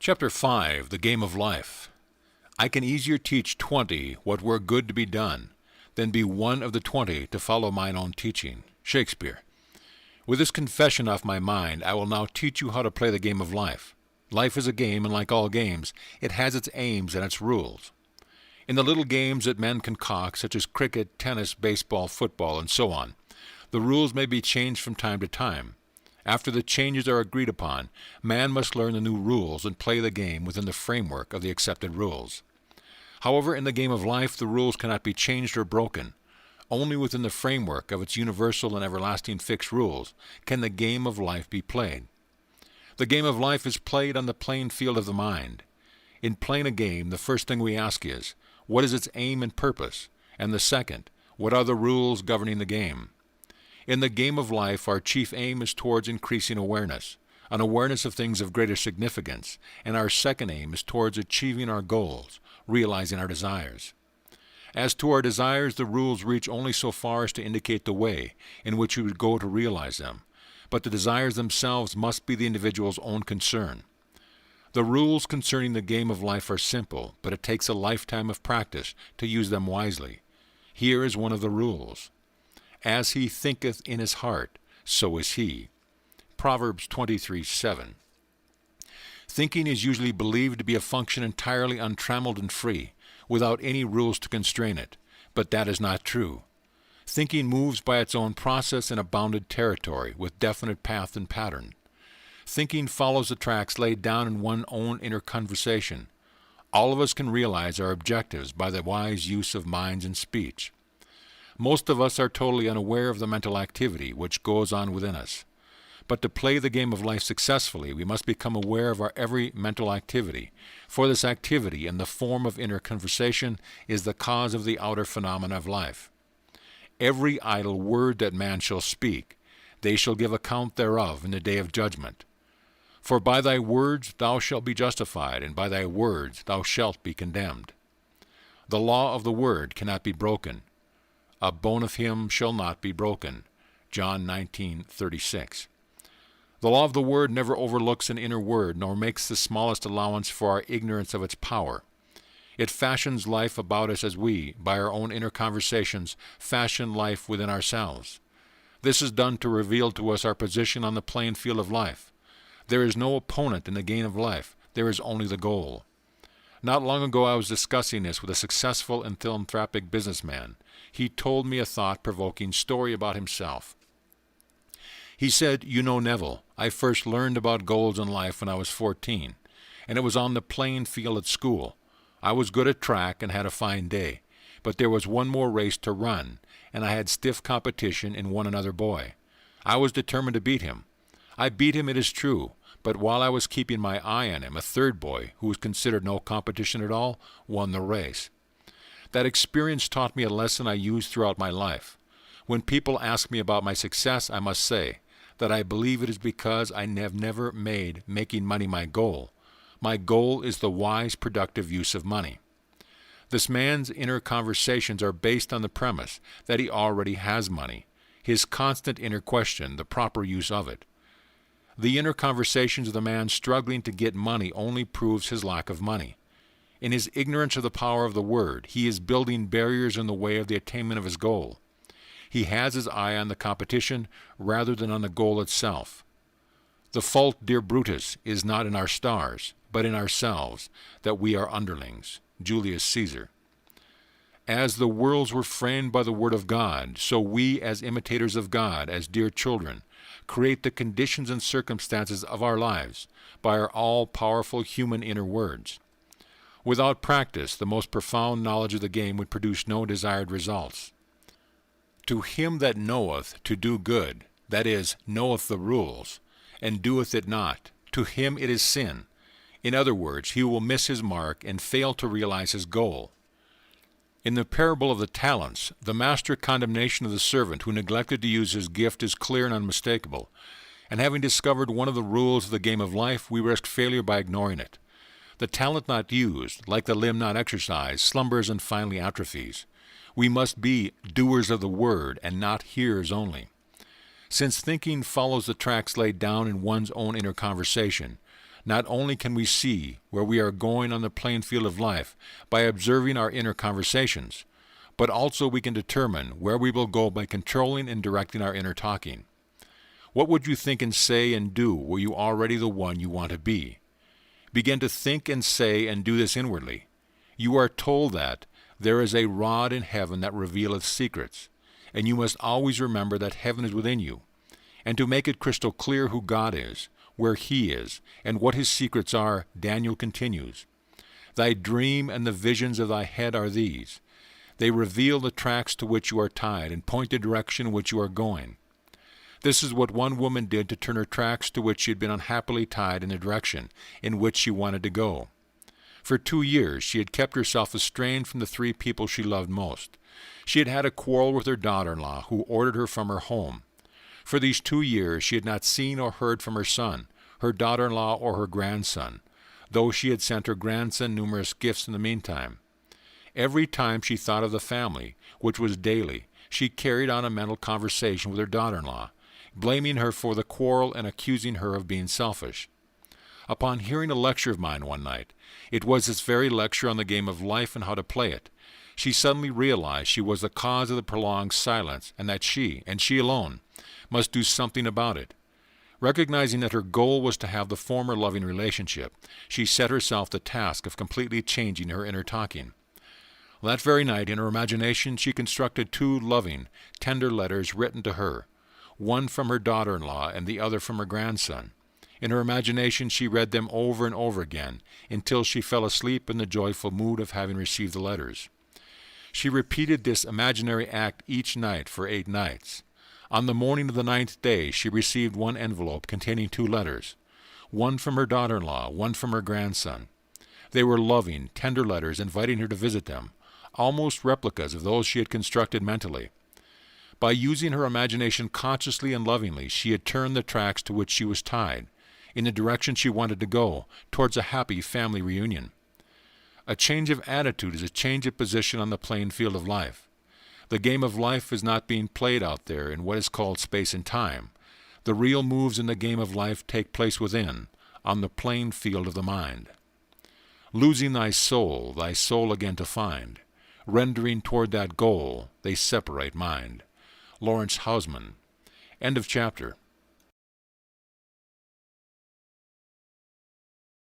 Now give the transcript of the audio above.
Chapter 5, The Game of Life. I can easier teach 20 what were good to be done, than be one of the 20 to follow mine own teaching. Shakespeare. With this confession off my mind, I will now teach you how to play the game of life. Life is a game, and like all games, it has its aims and its rules. In the little games that men concoct, such as cricket, tennis, baseball, football, and so on, the rules may be changed from time to time. After the changes are agreed upon, man must learn the new rules and play the game within the framework of the accepted rules. However, in the game of life, the rules cannot be changed or broken. Only within the framework of its universal and everlasting fixed rules can the game of life be played. The game of life is played on the playing field of the mind. In playing a game, the first thing we ask is, what is its aim and purpose? And the second, what are the rules governing the game? In the game of life, our chief aim is towards increasing awareness, an awareness of things of greater significance, and our second aim is towards achieving our goals, realizing our desires. As to our desires, the rules reach only so far as to indicate the way in which we would go to realize them, but the desires themselves must be the individual's own concern. The rules concerning the game of life are simple, but it takes a lifetime of practice to use them wisely. Here is one of the rules. As he thinketh in his heart, so is he. Proverbs 23:7. Thinking is usually believed to be a function entirely untrammeled and free, without any rules to constrain it, but that is not true. Thinking moves by its own process in a bounded territory, with definite path and pattern. Thinking follows the tracks laid down in one's own inner conversation. All of us can realize our objectives by the wise use of minds and speech. Most of us are totally unaware of the mental activity which goes on within us. But to play the game of life successfully, we must become aware of our every mental activity, for this activity in the form of inner conversation is the cause of the outer phenomena of life. Every idle word that man shall speak, they shall give account thereof in the day of judgment. For by thy words thou shalt be justified, and by thy words thou shalt be condemned. The law of the word cannot be broken. A bone of him shall not be broken. John 19:36. The law of the word never overlooks an inner word, nor makes the smallest allowance for our ignorance of its power. It fashions life about us as we, by our own inner conversations, fashion life within ourselves. This is done to reveal to us our position on the playing field of life. There is no opponent in the game of life. There is only the goal. Not long ago I was discussing this with a successful and philanthropic businessman. He told me a thought-provoking story about himself. He said, "You know, Neville, I first learned about goals in life when I was 14, and it was on the playing field at school. I was good at track and had a fine day, but there was one more race to run, and I had stiff competition in one another boy. I was determined to beat him. I beat him, it is true, but while I was keeping my eye on him, a third boy, who was considered no competition at all, won the race. That experience taught me a lesson I use throughout my life. When people ask me about my success, I must say that I believe it is because I have never made making money my goal. My goal is the wise, productive use of money." This man's inner conversations are based on the premise that he already has money, his constant inner question, the proper use of it. The inner conversations of the man struggling to get money only proves his lack of money. In his ignorance of the power of the word, he is building barriers in the way of the attainment of his goal. He has his eye on the competition rather than on the goal itself. The fault, dear Brutus, is not in our stars, but in ourselves, that we are underlings. Julius Caesar. As the worlds were framed by the word of God, so we, as imitators of God, as dear children, create the conditions and circumstances of our lives by our all-powerful human inner words. Without practice, the most profound knowledge of the game would produce no desired results. To him that knoweth to do good, that is, knoweth the rules, and doeth it not, to him it is sin. In other words, he will miss his mark and fail to realize his goal. In the parable of the talents, the master condemnation of the servant who neglected to use his gift is clear and unmistakable, and having discovered one of the rules of the game of life, we risk failure by ignoring it. The talent not used, like the limb not exercised, slumbers and finally atrophies. We must be doers of the word and not hearers only. Since thinking follows the tracks laid down in one's own inner conversation, Not only can we see where we are going on the playing field of life by observing our inner conversations, but also we can determine where we will go by controlling and directing our inner talking. What would you think and say and do were you already the one you want to be? Begin to think and say and do this inwardly. You are told that there is a rod in heaven that revealeth secrets, and you must always remember that heaven is within you. And to make it crystal clear who God is, where He is, and what His secrets are, Daniel continues, Thy dream and the visions of thy head are these. They reveal the tracks to which you are tied, and point the direction in which you are going. This is what one woman did to turn her tracks to which she had been unhappily tied in the direction in which she wanted to go. For 2 years she had kept herself estranged from the 3 people she loved most. She had had a quarrel with her daughter-in-law, who ordered her from her home. For these 2 years she had not seen or heard from her son, her daughter-in-law, or her grandson, though she had sent her grandson numerous gifts in the meantime. Every time she thought of the family, which was daily, she carried on a mental conversation with her daughter-in-law, blaming her for the quarrel and accusing her of being selfish. Upon hearing a lecture of mine one night, it was this very lecture on the game of life and how to play it, she suddenly realized she was the cause of the prolonged silence, and that she, and she alone, must do something about it. Recognizing that her goal was to have the former loving relationship, she set herself the task of completely changing her inner talking. That very night, in her imagination, she constructed 2 loving, tender letters written to her, one from her daughter-in-law and the other from her grandson. In her imagination she read them over and over again, until she fell asleep in the joyful mood of having received the letters. She repeated this imaginary act each night for 8 nights. On the morning of the 9th day she received one envelope containing 2 letters, one from her daughter-in-law, one from her grandson. They were loving, tender letters inviting her to visit them, almost replicas of those she had constructed mentally. By using her imagination consciously and lovingly, she had turned the tracks to which she was tied, in the direction she wanted to go, towards a happy family reunion. A change of attitude is a change of position on the playing field of life. The game of life is not being played out there in what is called space and time. The real moves in the game of life take place within, on the playing field of the mind. Losing thy soul again to find. Rendering toward that goal, they separate mind. Lawrence Hausman. End of chapter.